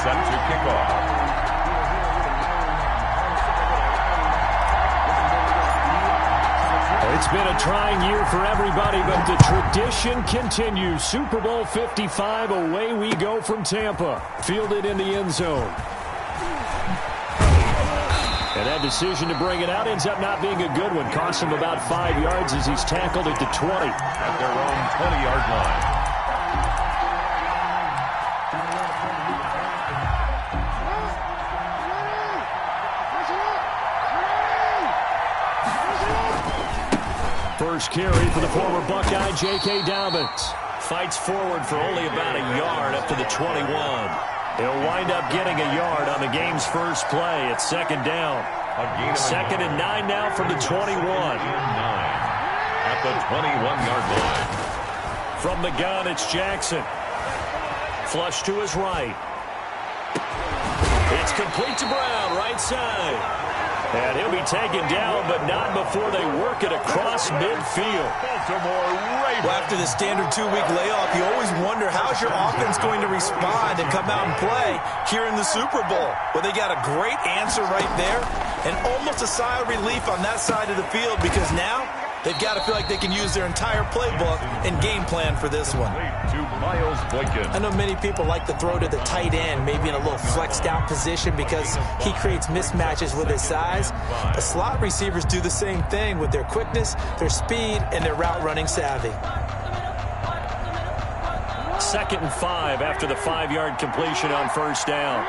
set to kick off. It's been a trying year for everybody, but the tradition continues. Super Bowl 55, away we go from Tampa. Fielded in the end zone. And that decision to bring it out ends up not being a good one. Costs him about 5 yards as he's tackled at the 20. At their own 20-yard line. First carry for the former Buckeye, J.K. Dobbins. Fights forward for only about a yard up to the 21. He'll wind up getting a yard on the game's first play. It's second down. Second and 9 now from the 21. At the 21-yard line. From the gun, it's Jackson. Flush to his right. It's complete to Brown, right side. And he'll be taken down, but not before they work it across midfield. Well, after the standard 2-week layoff, you always wonder how's your offense going to respond and come out and play here in the Super Bowl. Well, they got a great answer right there and almost a sigh of relief on that side of the field because now they've got to feel like they can use their entire playbook and game plan for this one. I know many people like to throw to the tight end, maybe in a little flexed out position because he creates mismatches with his size. But slot receivers do the same thing with their quickness, their speed, and their route running savvy. Second and 5 after the 5-yard completion on first down.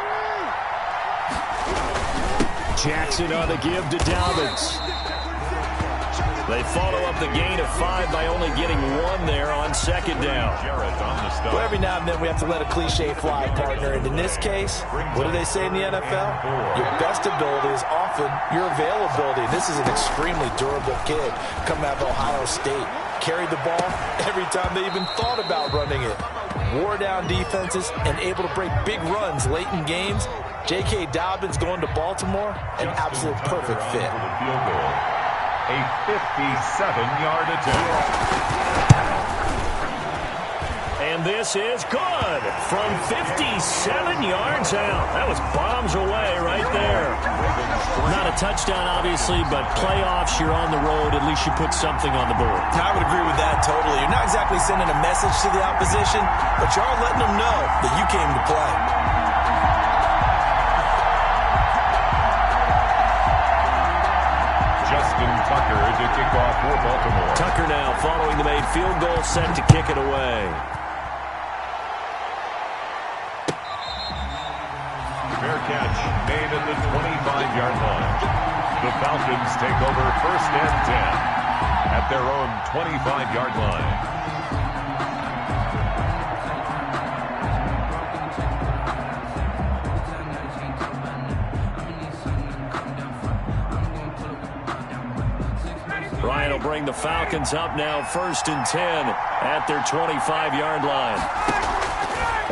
Jackson on the give to Dobbins. They follow up the gain of 5 by only getting 1 there on second down. Well, every now and then we have to let a cliche fly, partner. And in this case, what do they say in the NFL? Your best ability is often your availability. This is an extremely durable kid coming out of Ohio State. Carried the ball every time they even thought about running it. Wore down defenses and able to break big runs late in games. J.K. Dobbins going to Baltimore, an absolute perfect fit. A 57-yard attempt. And this is good from 57 yards out. That was bombs away right there. Not a touchdown, obviously, but playoffs, you're on the road. At least you put something on the board. I would agree with that totally. You're not exactly sending a message to the opposition, but you are letting them know that you came to play. Tucker to kick off for Baltimore. Tucker now following the made field goal, set to kick it away. Fair catch made at the 25-yard line. The Falcons take over first and 10 at their own 25-yard line. Ryan will bring the Falcons up now first and 10 at their 25-yard line.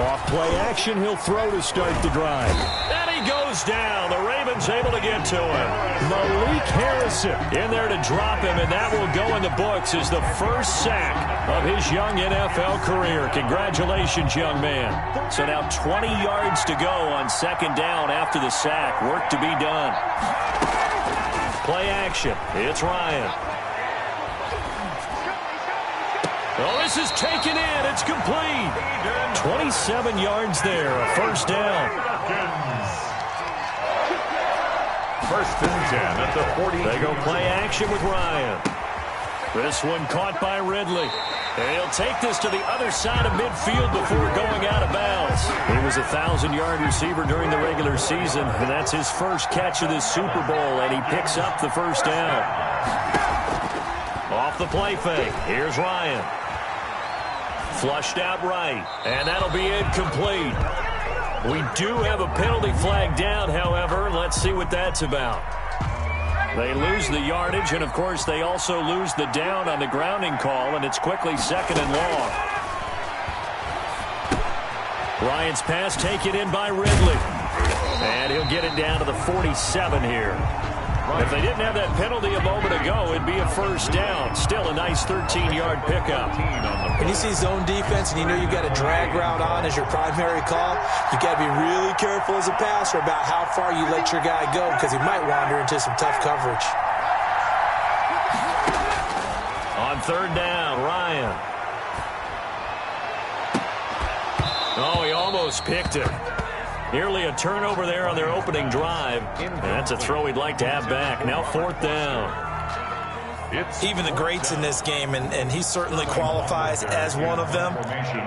Off play action, he'll throw to start the drive. And he goes down. The Ravens able to get to him. Malik Harrison in there to drop him, and that will go in the books as the first sack of his young NFL career. Congratulations, young man. So now 20 yards to go on second down after the sack. Work to be done. Play action. It's Ryan. Oh, this is taken in. It's complete. 27 yards there. A first down. First and 10 at the 40. They go play action with Ryan. This one caught by Ridley. And he'll take this to the other side of midfield before going out of bounds. He was a 1,000-yard receiver during the regular season, and that's his first catch of this Super Bowl, and he picks up the first down. Off the play fake. Here's Ryan. Flushed out right, and that'll be incomplete. We do have a penalty flag down, however. Let's see what that's about. They lose the yardage, and, of course, they also lose the down on the grounding call, and it's quickly second and long. Ryan's pass taken in by Ridley. And he'll get it down to the 47 here. If they didn't have that penalty a moment ago, it'd be a first down. Still a nice 13-yard pickup. When you see zone defense and you know you got a drag route on as your primary call, you got to be really careful as a passer about how far you let your guy go because he might wander into some tough coverage. On third down, Ryan. Oh, he almost picked it. Nearly a turnover there on their opening drive. And that's a throw he'd like to have back. Now fourth down. Even the greats in this game, and he certainly qualifies as one of them,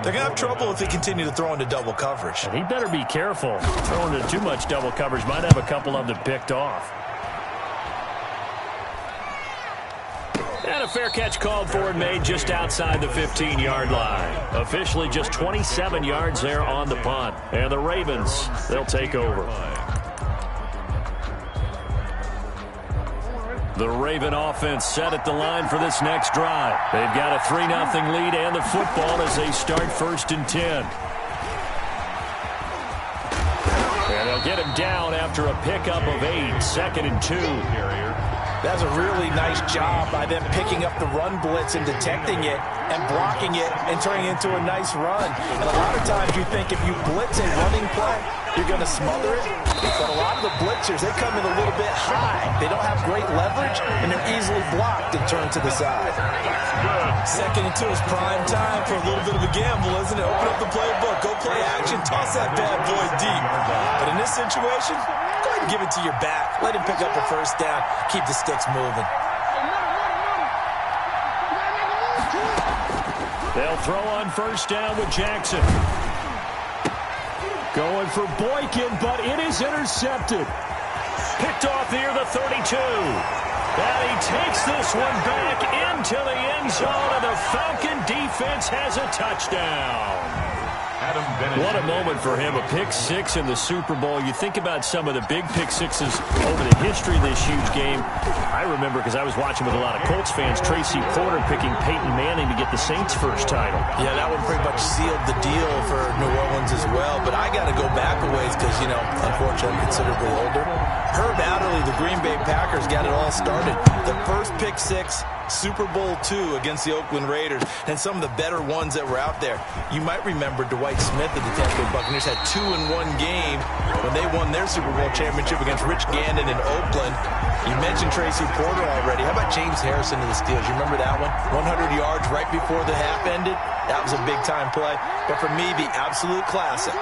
they're going to have trouble if they continue to throw into double coverage. And he better be careful. Throwing into too much double coverage might have a couple of them picked off. And a fair catch called for and made just outside the 15-yard line. Officially just 27 yards there on the punt. And the Ravens, they'll take over. The Raven offense set at the line for this next drive. They've got a 3-0 lead and the football as they start first and 10. And they'll get him down after a pickup of 8, second and 2. That's a really nice job by them picking up the run blitz and detecting it and blocking it and turning it into a nice run. And a lot of times you think if you blitz a running play, you're going to smother it. But a lot of the blitzers, they come in a little bit high. They don't have great leverage, and they're easily blocked and turned to the side. Second and 2 is prime time for a little bit of a gamble, isn't it? Open up the playbook, go play action, toss that bad boy deep. But in this situation, go ahead and give it to your back. Let him pick up a first down. Keep the sticks moving. They'll throw on first down with Jackson. Going for Boykin, but it is intercepted. Picked off near the 32. And he takes this one back into the end zone, and the Falcon defense has a touchdown. What a moment for him, a pick-6 in the Super Bowl. You think about some of the big pick-6s over the history of this huge game. I remember, because I was watching with a lot of Colts fans, Tracy Porter picking Peyton Manning to get the Saints' first title. Yeah, that one pretty much sealed the deal for New Orleans as well. But I got to go back a ways because, you know, unfortunately, I'm considerably older. Herb Adderley, the Green Bay Packers, got it all started. The first pick-6, Super Bowl II against the Oakland Raiders, and some of the better ones that were out there. You might remember Dwight Smith of the Tampa Bay Buccaneers had 2 in one game when they won their Super Bowl championship against Rich Gannon in Oakland. You mentioned Tracy Porter already. How about James Harrison of the Steelers? You remember that one? 100 yards right before the half ended. That was a big-time play. But for me, the absolute classic,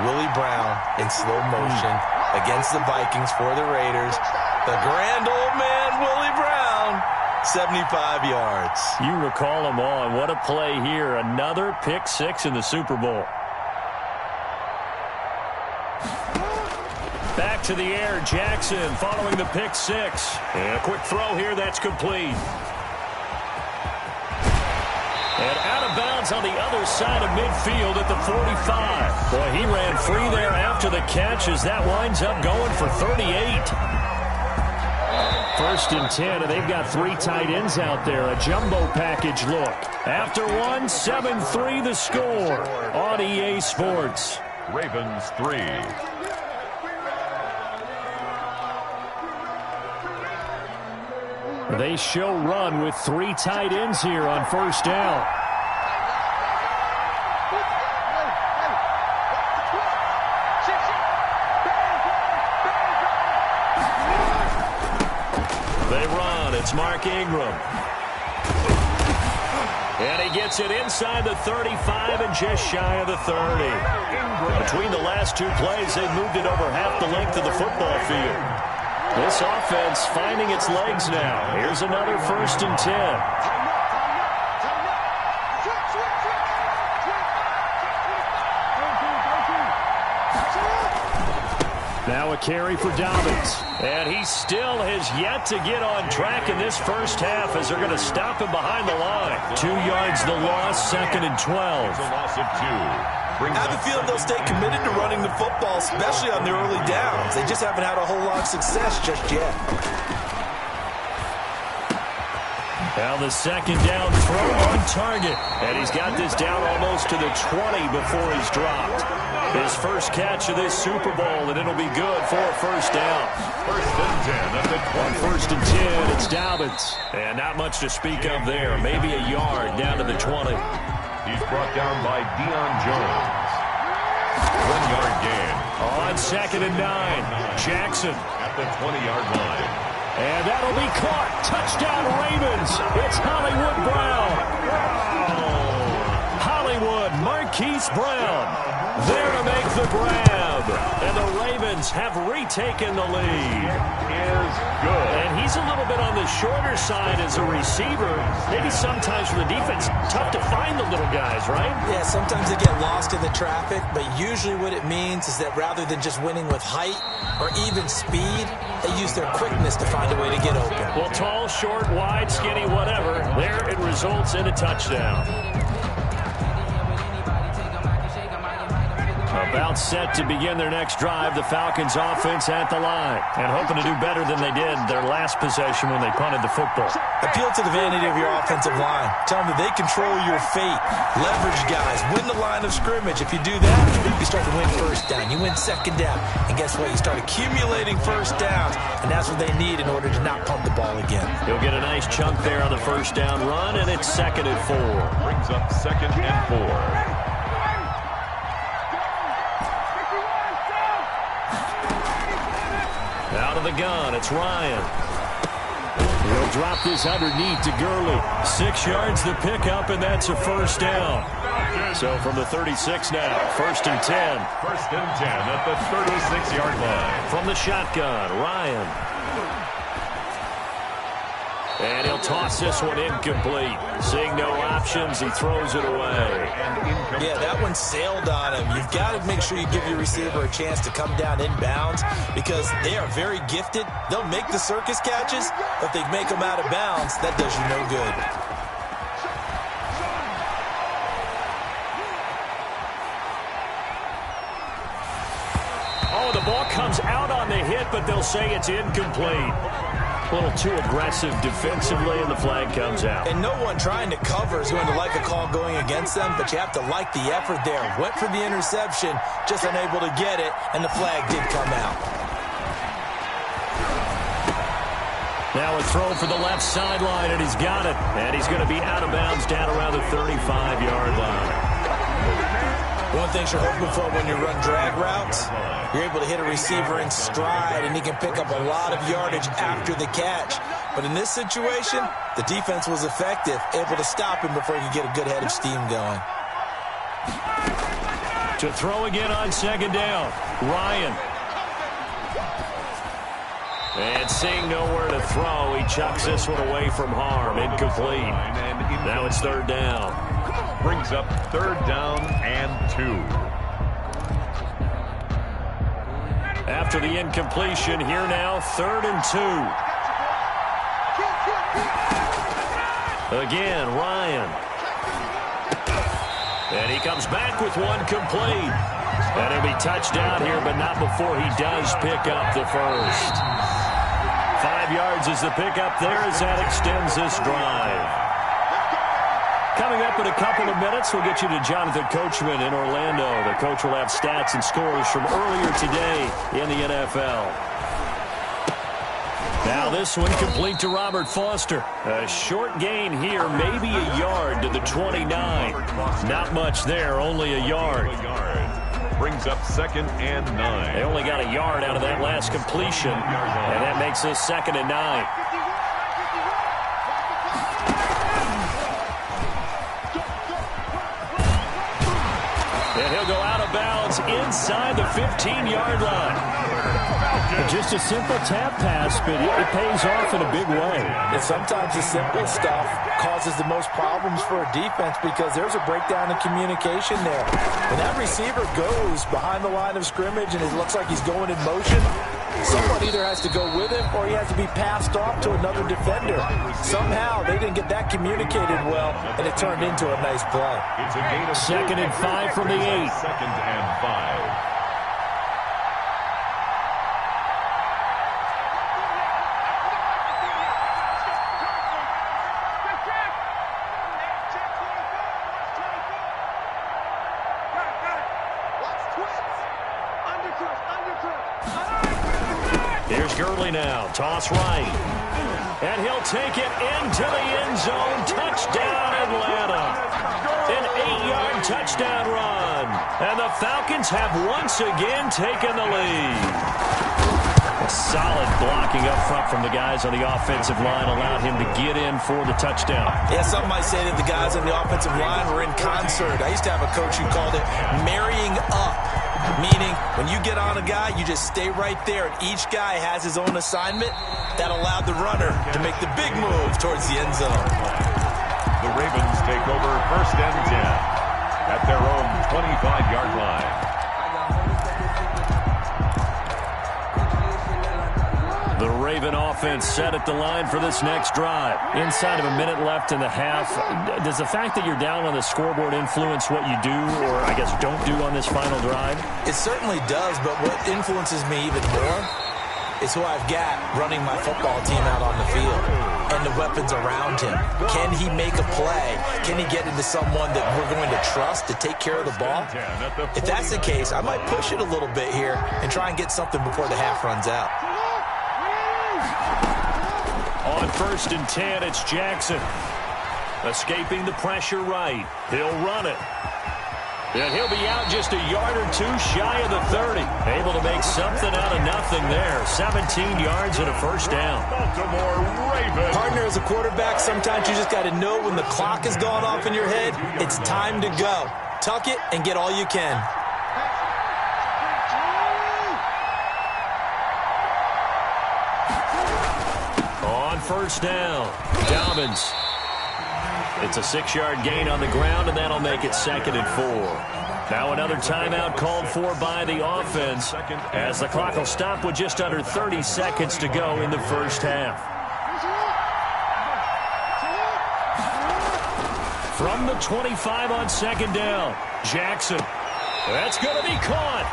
Willie Brown in slow motion against the Vikings for the Raiders. The grand old man, Willie Brown. 75 yards. You recall them all, and what a play here. Another pick-6 in the Super Bowl. Back to the air, Jackson following the pick-6. And a quick throw here, that's complete. And out of bounds on the other side of midfield at the 45. Boy, he ran free there after the catch as that winds up going for 38. First and 10, and they've got 3 tight ends out there. A jumbo package look. After one, 7-3 the score on EA Sports. Ravens 3. They show run with 3 tight ends here on first down. They run. It's Mark Ingram. And he gets it inside the 35 and just shy of the 30. Between the last 2 plays, they've moved it over half the length of the football field. This offense finding its legs now. Here's another first and 10. Now a carry for Dobbins. And he still has yet to get on track in this first half as they're going to stop him behind the line. 2 yards the loss, second and 12. The loss of 2. I have a feeling they'll stay committed to running the football, especially on the early downs. They just haven't had a whole lot of success just yet. Now the second down throw on target. And he's got this down almost to the 20 before he's dropped. His first catch of this Super Bowl, and it'll be good for a first down. First and 10 at the 20. On first and 10, it's Dobbins. And not much to speak of there. Maybe a yard down to the 20. He's brought down by Deion Jones. 1-yard gain. On second and 9, Jackson. At the 20-yard line. And that'll be caught. Touchdown Ravens. It's Hollywood Brown. Hollywood Marquise Brown there to make the grab. And the Ravens have retaken the lead. Is good. And he's a little bit on the shorter side as a receiver. Maybe sometimes for the defense, tough to find the little guys, right? Yeah, sometimes they get lost in the traffic, but usually what it means is that rather than just winning with height or even speed, they use their quickness to find a way to get open. Well, tall, short, wide, skinny, whatever, there it results in a touchdown. About set to begin their next drive, the Falcons offense at the line. And hoping to do better than they did their last possession when they punted the football. Appeal to the vanity of your offensive line. Tell them that they control your fate. Leverage guys. Win the line of scrimmage. If you do that, you start to win first down. You win second down. And guess what? You start accumulating first downs. And that's what they need in order to not punt the ball again. He'll get a nice chunk there on the first down run, and it's second and 4. Brings up second and 4. Out of the gun, it's Ryan. He'll drop this underneath to Gurley. 6 yards the pickup, and that's a first down. So from the 36 now, first and 10. First and 10 at the 36-yard line. From the shotgun, Ryan. And he'll toss this one incomplete. Seeing no options, he throws it away. Yeah, that one sailed on him. You've got to make sure you give your receiver a chance to come down inbounds because they are very gifted. They'll make the circus catches, but if they make them out of bounds, that does you no good. Oh, the ball comes out on the hit, but they'll say it's incomplete. A little too aggressive defensively, and the flag comes out. And no one trying to cover is going to like a call going against them, but you have to like the effort there. Went for the interception, just unable to get it, and the flag did come out. Now a throw for the left sideline, and he's got it. And he's going to be out of bounds down around the 35-yard line. One thing you're hoping for when you run drag routes, you're able to hit a receiver in stride, and he can pick up a lot of yardage after the catch. But in this situation, the defense was effective, able to stop him before he could get a good head of steam going. To throw again on second down, Ryan. And seeing nowhere to throw, he chucks this one away from harm. Incomplete. Now it's third down. Brings up third down and 2. After the incompletion, here now, third and 2. Again, Ryan. And he comes back with one complete. And he'll be touchdown here, but not before he does pick up the first. 5 yards is the pickup there as that extends this drive. Coming up in a couple of minutes, we'll get you to Jonathan Coachman in Orlando. The coach will have stats and scores from earlier today in the NFL. Now this one complete to Robert Foster. A short gain here, maybe a yard to the 29. Not much there, only a yard. Brings up second and 9. They only got a yard out of that last completion, and that makes this second and 9. And he'll go out of bounds inside the 15-yard line. Just a simple tap pass, but it pays off in a big way. And sometimes the simple stuff causes the most problems for a defense because there's a breakdown in communication there. When that receiver goes behind the line of scrimmage and it looks like he's going in motion, someone either has to go with him or he has to be passed off to another defender. Somehow they didn't get that communicated well, and it turned into a nice play. It's a gain of second and 5 from the 8. Second and 5. Here's Gurley now. Toss right. And he'll take it into the end zone. Touchdown, Atlanta. An 8-yard touchdown run. And the Falcons have once again taken the lead. A solid blocking up front from the guys on the offensive line allowed him to get in for the touchdown. Yeah, some might say that the guys on the offensive line were in concert. I used to have a coach who called it marrying up, meaning when you get on a guy, you just stay right there, and each guy has his own assignment. That allowed the runner to make the big move towards the end zone. The Ravens take over 1st and 10 at their own 25-yard line. The Raven offense set at the line for this next drive. Inside of a minute left in the half, does the fact that you're down on the scoreboard influence what you do, or I guess don't do on this final drive? It certainly does, but what influences me even more is who I've got running my football team out on the field and the weapons around him. Can he make a play? Can he get into someone that we're going to trust to take care of the ball? If that's the case, I might push it a little bit here and try and get something before the half runs out. On 1st and 10, it's Jackson. Escaping the pressure right. He'll run it. And he'll be out just a yard or two shy of the 30. Able to make something out of nothing there. 17 yards and a first down. Baltimore Ravens. Partner, as a quarterback, sometimes you just got to know when the clock has gone off in your head, it's time to go. Tuck it and get all you can. On 1st down, Dobbins. It's a 6-yard gain on the ground, and that'll make it 2nd and 4. Now another timeout called for by the offense as the clock will stop with just under 30 seconds to go in the first half. From the 25 on 2nd down, Jackson. That's going to be caught.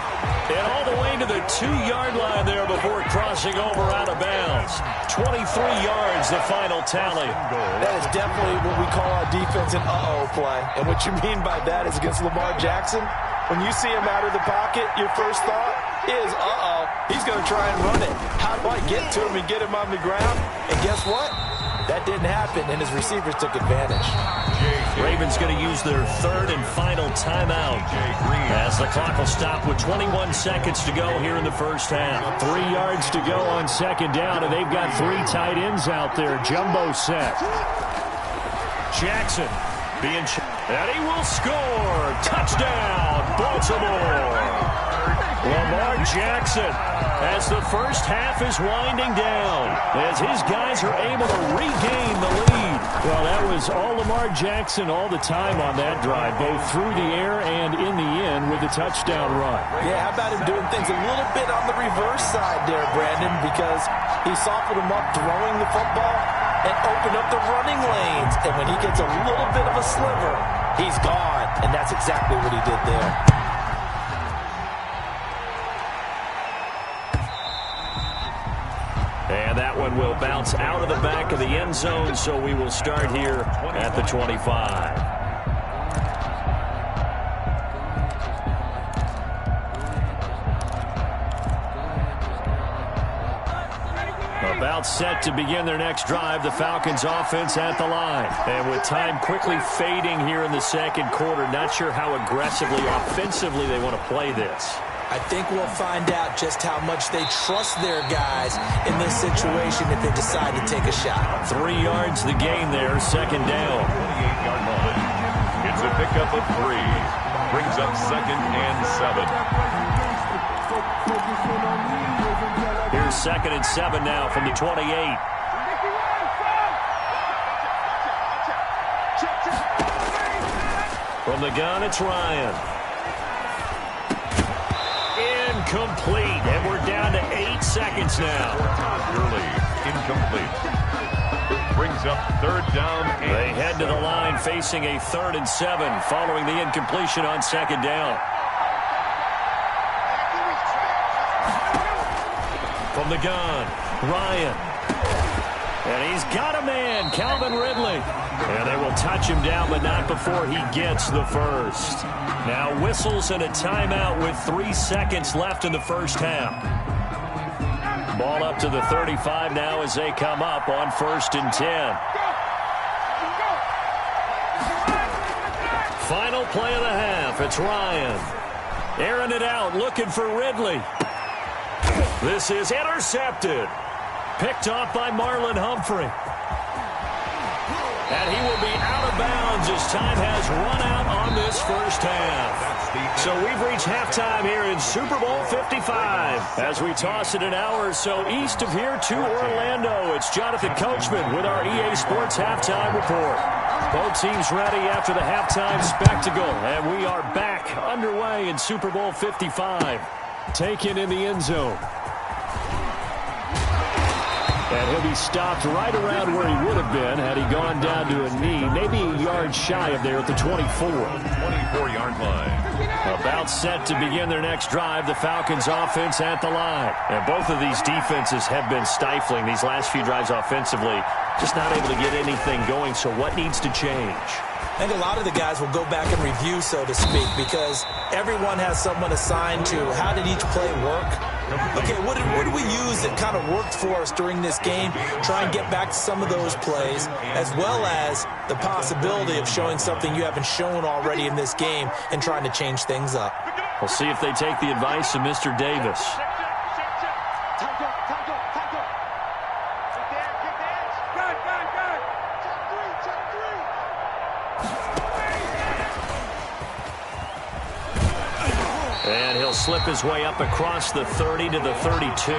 And all the way to the 2-yard line there before crossing over out of bounds. 23 yards, the final tally. That is definitely what we call our defense an uh-oh play. And what you mean by that is against Lamar Jackson, when you see him out of the pocket, your first thought is, uh-oh, he's going to try and run it. How do I get to him and get him on the ground? And guess what? That didn't happen, and his receivers took advantage. Ravens going to use their 3rd and final timeout as the clock will stop with 21 seconds to go here in the first half. 3 yards to go on 2nd down, and they've got 3 tight ends out there. Jumbo set. Jackson being and he will score. Touchdown, Baltimore. Lamar Jackson as the first half is winding down as his guys are able to regain the lead. Well, that was all Lamar Jackson all the time on that drive, both through the air and in the end with a touchdown run. Yeah, how about him doing things a little bit on the reverse side there, Brandon, because he softened him up throwing the football and opened up the running lanes. And when he gets a little bit of a sliver, he's gone. And that's exactly what he did there. And that one will bounce out of the back of the end zone, so we will start here at the 25. About set to begin their next drive, the Falcons offense at the line. And with time quickly fading here in the second quarter, not sure how aggressively, offensively they want to play this. I think we'll find out just how much they trust their guys in this situation if they decide to take a shot. 3 yards the gain there, 2nd down. 28-yard line. It's a pickup of 3. Brings up 2nd and 7. Here's 2nd and 7 now from the 28. From the gun, it's Ryan. Incomplete, and we're down to 8 seconds now. Gurley, incomplete. Brings up 3rd down. They head to the line facing a 3rd and 7 following the incompletion on 2nd down. From the gun, Ryan. And he's got a man, Calvin Ridley. And they will touch him down, but not before he gets the first. Now whistles and a timeout with 3 seconds left in the first half. Ball up to the 35 now as they come up on 1st and 10. Final play of the half. It's Ryan. Airing it out, looking for Ridley. This is intercepted. Picked off by Marlon Humphrey. And he will be out of bounds as time has run out on this first half. So we've reached halftime here in Super Bowl 55. As we toss it an hour or so east of here to Orlando, it's Jonathan Coachman with our EA Sports Halftime Report. Both teams ready after the halftime spectacle. And we are back underway in Super Bowl 55. Taken in the end zone. And he'll be stopped right around where he would have been had he gone down to a knee, maybe a yard shy of there at the 24. 24-yard line. About set to begin their next drive, the Falcons offense at the line. And both of these defenses have been stifling these last few drives offensively. Just not able to get anything going, so what needs to change? I think a lot of the guys will go back and review, so to speak, because everyone has someone assigned to how did each play work. Okay, what did we use that kind of worked for us during this game? Try and get back to some of those plays, as well as the possibility of showing something you haven't shown already in this game and trying to change things up. We'll see if they take the advice of Mr. Davis. And he'll slip his way up across the 30 to the 32.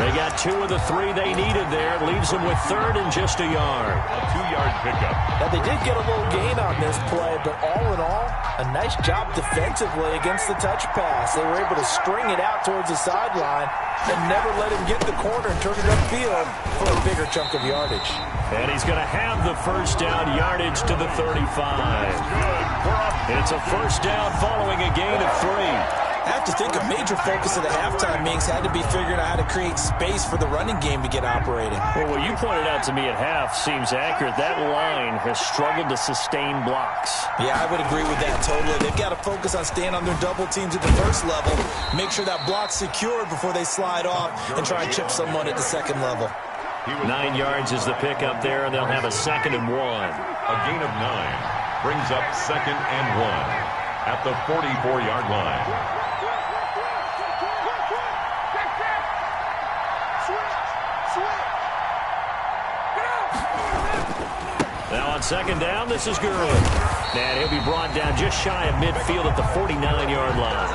They got 2 of the 3 they needed there. Leaves them with 3rd and just a yard. A 2-yard pickup. Now, they did get a little gain on this play, but all in all, a nice job defensively against the touch pass. They were able to string it out towards the sideline and never let him get the corner and turn it upfield for a bigger chunk of yardage. And he's going to have the first down, yardage to the 35. It's a first down following a gain of 3. I have to think a major focus of the halftime meetings had to be figuring out how to create space for the running game to get operating. Well, what you pointed out to me at half seems accurate. That line has struggled to sustain blocks. Yeah, I would agree with that totally. They've got to focus on staying on their double teams at the first level, make sure that block's secured before they slide off, and try and chip someone at the second level. 9 yards is the pickup there, and they'll have a 2nd and 1. A gain of 9 brings up 2nd and 1 at the 44-yard line. Now on 2nd down, this is Gurley. And he'll be brought down just shy of midfield at the 49-yard line.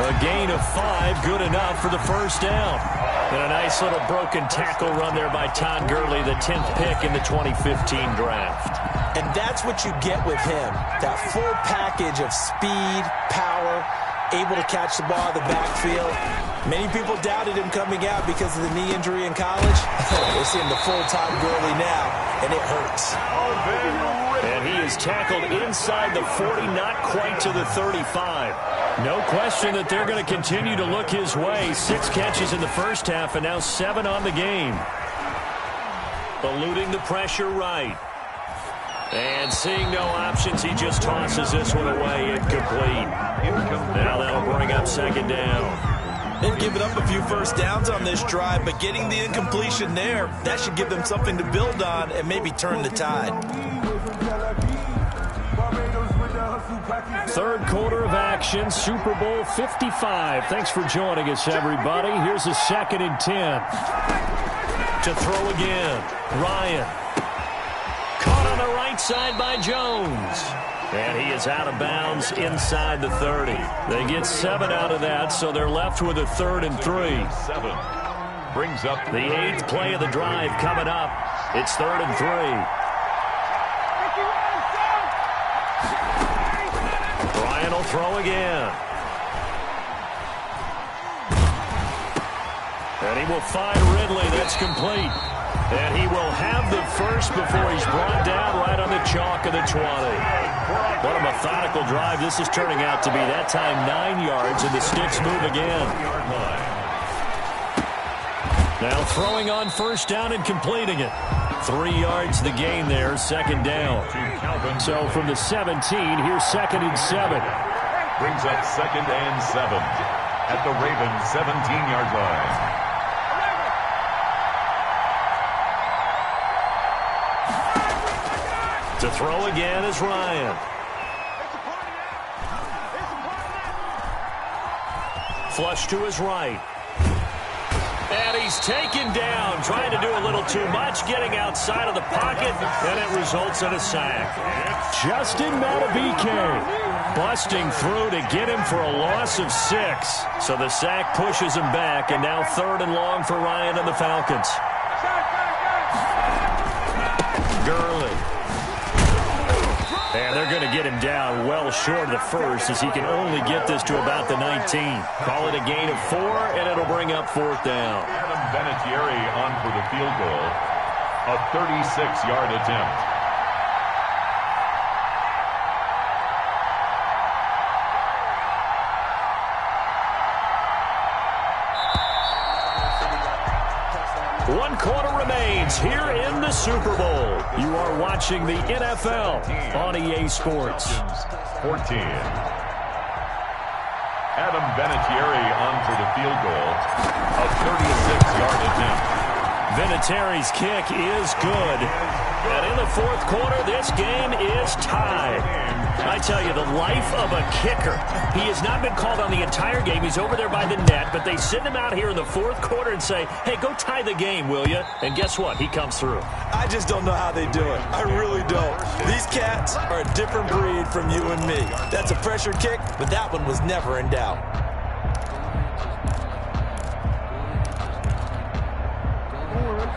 A gain of 5, good enough for the first down. And a nice little broken tackle run there by Todd Gurley, the 10th pick in the 2015 draft. And that's what you get with him, that full package of speed, power, able to catch the ball in the backfield. Many people doubted him coming out because of the knee injury in college. We're seeing the full Todd Gurley now, and it hurts. And he is tackled inside the 40, not quite to the 35. No question that they're going to continue to look his way. 6 catches in the first half, and now 7 on the game. Eluding the pressure right. And seeing no options, he just tosses this one away incomplete. Now that'll bring up 2nd down. They've given up a few first downs on this drive, but getting the incompletion there, that should give them something to build on and maybe turn the tide. 3rd quarter of action, Super Bowl 55. Thanks for joining us, everybody. Here's a 2nd and 10. To throw again, Ryan. Caught on the right side by Jones. And he is out of bounds inside the 30. They get 7 out of that, so they're left with a 3rd and 3. 7 brings up the 8th play of the drive coming up. It's 3rd and 3. Ryan will throw again. And he will find Ridley. That's complete. And he will have the first before he's brought down right on the chalk of the 20. What a methodical drive this is turning out to be. That time 9 yards, and the sticks move again. Now throwing on first down and completing it. 3 yards the gain there, second down. So from the 17, here's 2nd and 7. Brings up 2nd and 7 at the Ravens 17-yard line. To throw again is Ryan. Flush to his right. And he's taken down, trying to do a little too much, getting outside of the pocket, and it results in a sack. Justin Madubuike busting through to get him for a loss of 6. So the sack pushes him back, and now 3rd and long for Ryan and the Falcons. Gurley. And they're going to get him down well short of the first, as he can only get this to about the 19. Call it a gain of 4, and it'll bring up 4th down. Adam Vinatieri on for the field goal. A 36-yard attempt. One quarter remains here in the Super Bowl. You are watching the NFL on EA Sports. 14. Adam Vinatieri on for the field goal. A 36-yard attempt. Vinatieri's kick is good. And in the 4th quarter, this game is tied. I tell you, the life of a kicker. He has not been called on the entire game. He's over there by the net, but they send him out here in the 4th quarter and say, hey, go tie the game, will you? And guess what? He comes through. I just don't know how they do it. I really don't. These cats are a different breed from you and me. That's a pressure kick, but that one was never in doubt.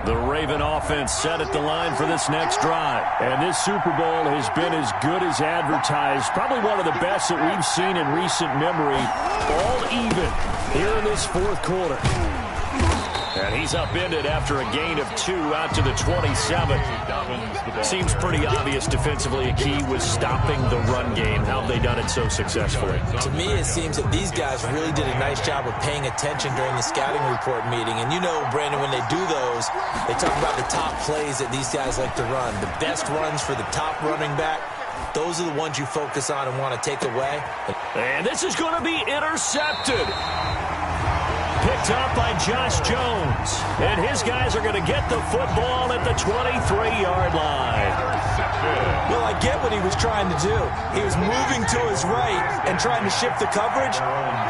The Raven offense set at the line for this next drive. And this Super Bowl has been as good as advertised. Probably one of the best that we've seen in recent memory. All even here in this 4th quarter. And he's upended after a gain of 2 out to the 27. Seems pretty obvious defensively a key was stopping the run game. How have they done it so successfully? To me, it seems that these guys really did a nice job of paying attention during the scouting report meeting. And you know, Brandon, when they do those, they talk about the top plays that these guys like to run. The best runs for the top running back. Those are the ones you focus on and want to take away. And this is going to be intercepted. Picked up by Josh Jones. And his guys are going to get the football at the 23-yard line. Well, I get what he was trying to do. He was moving to his right and trying to shift the coverage,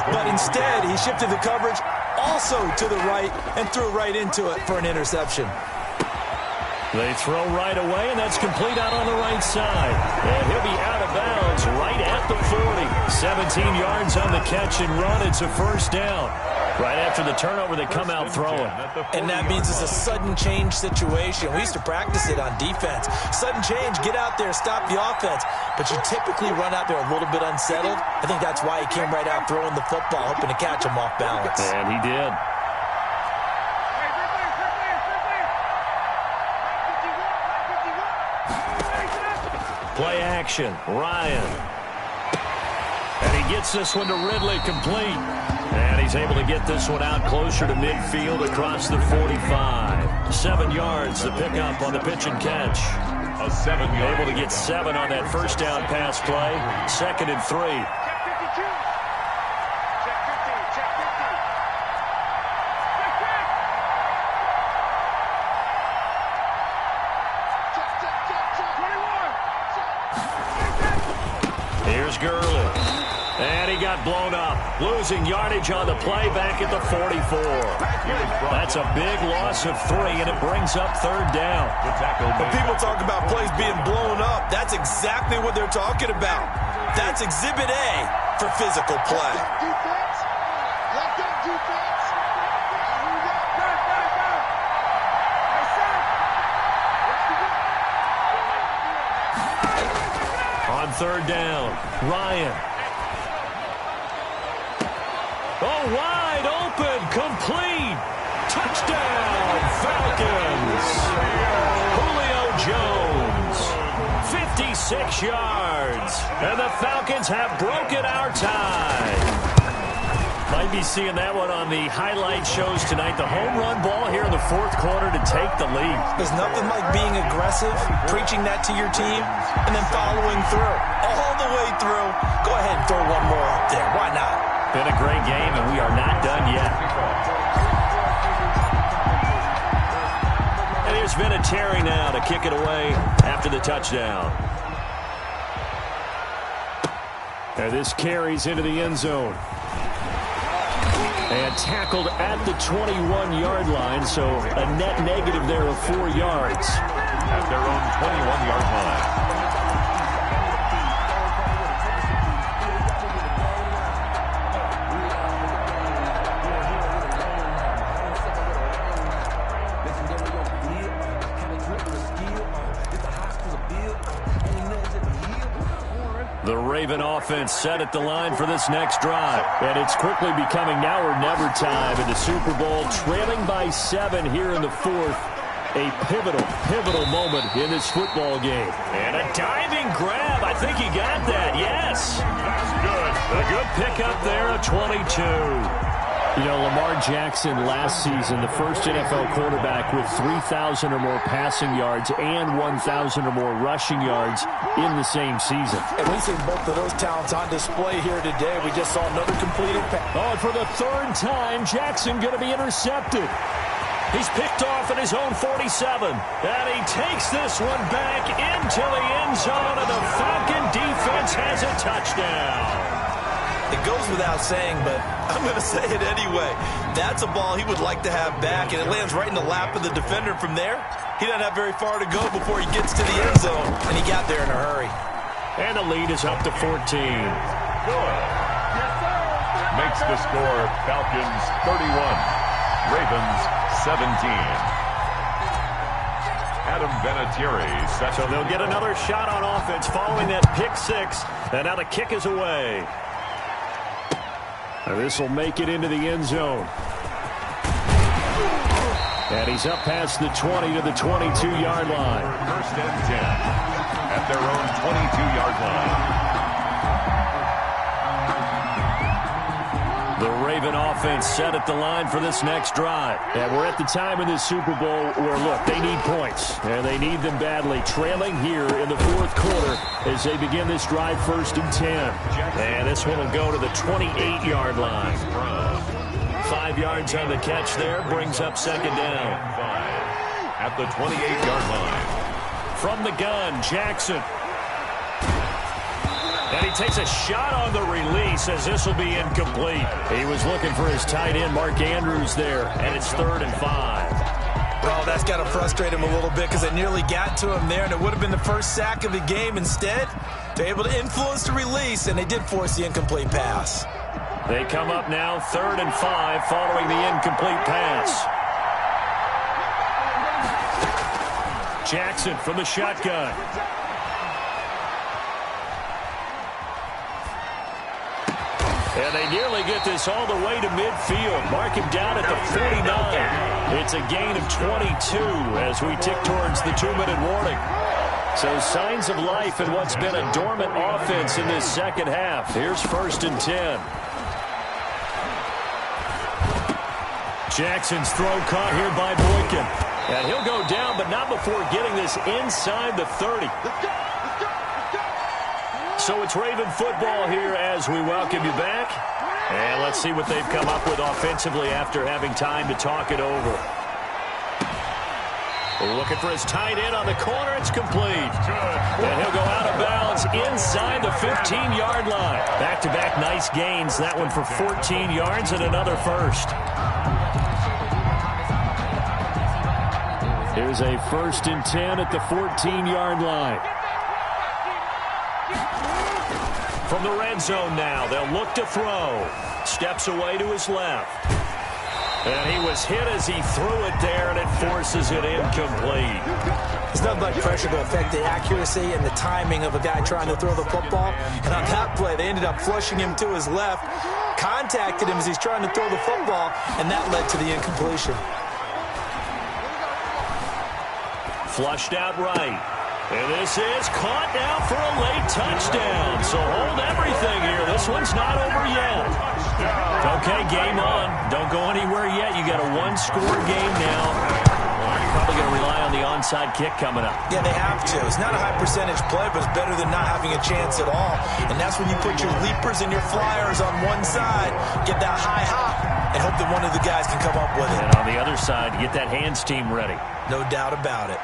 but instead he shifted the coverage also to the right and threw right into it for an interception. They throw right away, and that's complete out on the right side. And he'll be out of bounds right at the 40. 17 yards on the catch and run. It's a 1st down. Right after the turnover, they come out throwing. And that means it's a sudden change situation. We used to practice it on defense. Sudden change, get out there, stop the offense. But you typically run out there a little bit unsettled. I think that's why he came right out throwing the football, hoping to catch him off balance. And he did. Play action, Ryan. And he gets this one to Ridley complete. And he's able to get this one out closer to midfield across the 45. 7 yards to pick up on the pitch and catch. A 7-yard. Able to get 7 on that first down pass play. 2nd and 3. Here's Gurley. And he got blown up. Losing yardage on the play back at the 44. That's a big loss of 3, and it brings up 3rd down. When people talk about plays being blown up, that's exactly what they're talking about. That's Exhibit A for physical play. On 3rd down, Ryan. Oh, wide open, complete. Touchdown, Falcons. Julio Jones, 56 yards. And the Falcons have broken our tie. By be seeing that one on the highlight shows tonight. The home run ball here in the fourth quarter to take the lead. There's nothing like being aggressive, preaching that to your team, and then following through. All the way through. Go ahead and throw one more up there. Why not? Been a great game, and we are not done yet. And here's Vinatieri now to kick it away after the touchdown. And this carries into the end zone. And tackled at the 21-yard line, so a net negative there of 4 yards. At their own 21-yard line. The Raven offense set at the line for this next drive. And it's quickly becoming now or never time in the Super Bowl, trailing by 7 here in the fourth. A pivotal moment in this football game. And a diving grab. I think he got that, yes. That's good. A good pickup there, a 22. You know, Lamar Jackson last season, the first NFL quarterback with 3,000 or more passing yards and 1,000 or more rushing yards in the same season. And we see both of those talents on display here today. We just saw another completed pass. Oh, and for the third time, Jackson going to be intercepted. He's picked off at his own 47. And he takes this one back into the end zone, and the Falcon defense has a touchdown. It goes without saying, but I'm going to say it anyway. That's a ball he would like to have back, and it lands right in the lap of the defender from there. He doesn't have very far to go before he gets to the end zone, and he got there in a hurry. And the lead is up to 14. Good. Makes the score Falcons 31, Ravens 17. Adam Vinatieri sets. So they'll get another shot on offense following that pick six, and now the kick is away. And this will make it into the end zone. And he's up past the 20 to the 22-yard line. First and 10 at their own 22-yard line. The Raven offense set at the line for this next drive. And we're at the time in this Super Bowl where, look, they need points. And they need them badly. Trailing here in the fourth quarter as they begin this drive, first and 10. And this one will go to the 28-yard line. 5 yards on the catch there. Brings up second down. At the 28-yard line. From the gun, Jackson. And he takes a shot on the release as this will be incomplete. He was looking for his tight end, Mark Andrews, there, and it's 3rd and 5. Well, that's got to frustrate him a little bit because they nearly got to him there, and it would have been the first sack of the game. Instead, they're able to influence the release, and they did force the incomplete pass. They come up now 3rd and 5 following the incomplete pass. Jackson from the shotgun. And they nearly get this all the way to midfield. Mark him down at the 49. It's a gain of 22 as we tick towards the 2-minute warning. So signs of life in what's been a dormant offense in this second half. Here's 1st and 10. Jackson's throw caught here by Boykin. And he'll go down, but not before getting this inside the 30. So it's Raven football here as we welcome you back. And let's see what they've come up with offensively after having time to talk it over. Looking for his tight end on the corner. It's complete. And he'll go out of bounds inside the 15-yard line. Back-to-back nice gains. That one for 14 yards and another first. Here's a 1st and 10 at the 14-yard line. From the red zone now, they'll look to throw. Steps away to his left. And he was hit as he threw it there, and it forces it incomplete. There's nothing like pressure to affect the accuracy and the timing of a guy trying to throw the football. And on that play, they ended up flushing him to his left, contacted him as he's trying to throw the football, and that led to the incompletion. Flushed out right. And this is caught now for a late touchdown. So hold everything here. This one's not over yet. Okay, game on. Don't go anywhere yet. You got a one-score game now. Probably going to rely on the onside kick coming up. Yeah, they have to. It's not a high percentage play, but it's better than not having a chance at all. And that's when you put your leapers and your flyers on one side, get that high hop, and hope that one of the guys can come up with it. And on the other side, get that hands team ready. No doubt about it.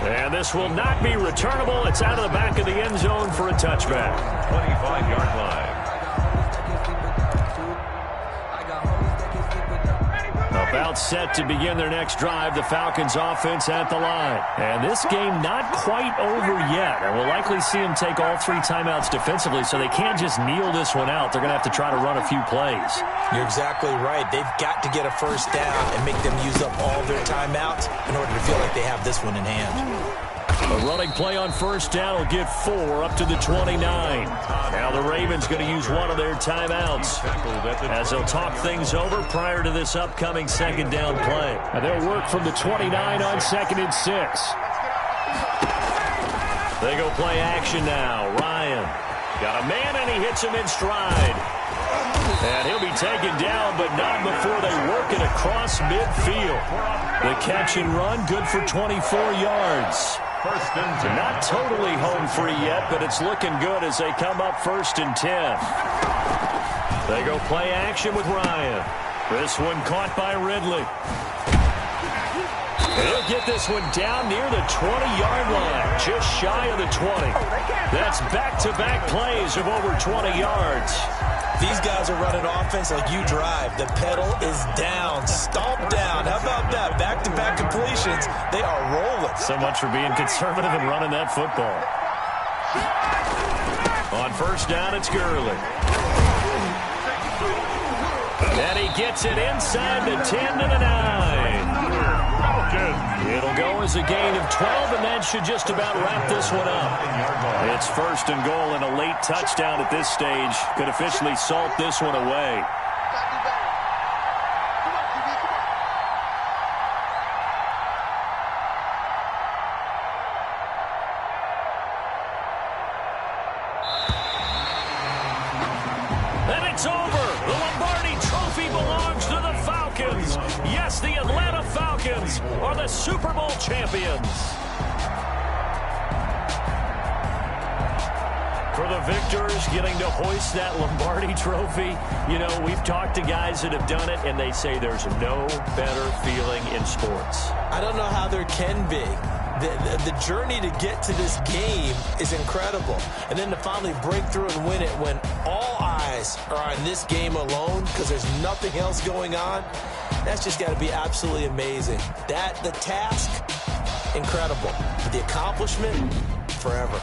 And this will not be returnable. It's out of the back of the end zone for a touchback. 25-yard line. About set to begin their next drive, the Falcons offense at the line. And this game not quite over yet. And we'll likely see them take all 3 timeouts defensively, so they can't just kneel this one out. They're going to have to try to run a few plays. You're exactly right. They've got to get a first down and make them use up all their timeouts in order to feel like they have this one in hand. A running play on first down will get 4 up to the 29. Now the Ravens going to use one of their timeouts as they'll talk things over prior to this upcoming second down play. And they'll work from the 29 on 2nd and 6. They go play action now. Ryan got a man and he hits him in stride. And he'll be taken down, but not before they work it across midfield. The catch and run, good for 24 yards. First and 10. Not totally home free yet, but it's looking good as they come up 1st and 10. They go play action with Ryan. This one caught by Ridley. He'll get this one down near the 20-yard line, just shy of the 20. That's back-to-back plays of over 20 yards. These guys are running offense like you drive. The pedal is down, stomp down. How about that? Back-to-back completions. They are rolling. So much for being conservative and running that football. On first down, it's Gurley. And he gets it inside the 10 to the 9. It'll go as a gain of 12, and that should just about wrap this one up. It's 1st and goal and a late touchdown at this stage. Could officially salt this one away. And it's over. The Lombardi Trophy belongs to the Falcons. Yes, the Atlanta Falcons are the Super Bowl champions. For the victors getting to hoist that Lombardi Trophy, you know, we've talked to guys that have done it, and they say there's no better feeling in sports. I don't know how there can be. The journey to get to this game is incredible. And then to finally break through and win it when all eyes are on this game alone because there's nothing else going on, that's just got to be absolutely amazing. The task, incredible. But the accomplishment, forever.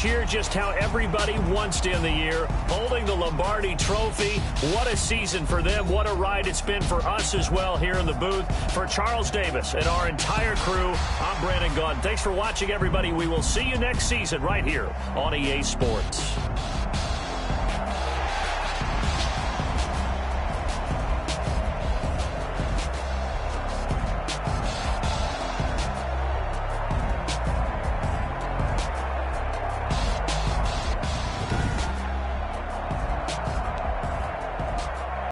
Year just how everybody wants to end the year, holding the Lombardi Trophy. What a season for them. What a ride it's been for us as well here in the booth. For Charles Davis and our entire crew, I'm Brandon Gaudin. Thanks for watching, everybody. We will see you next season right here on EA Sports.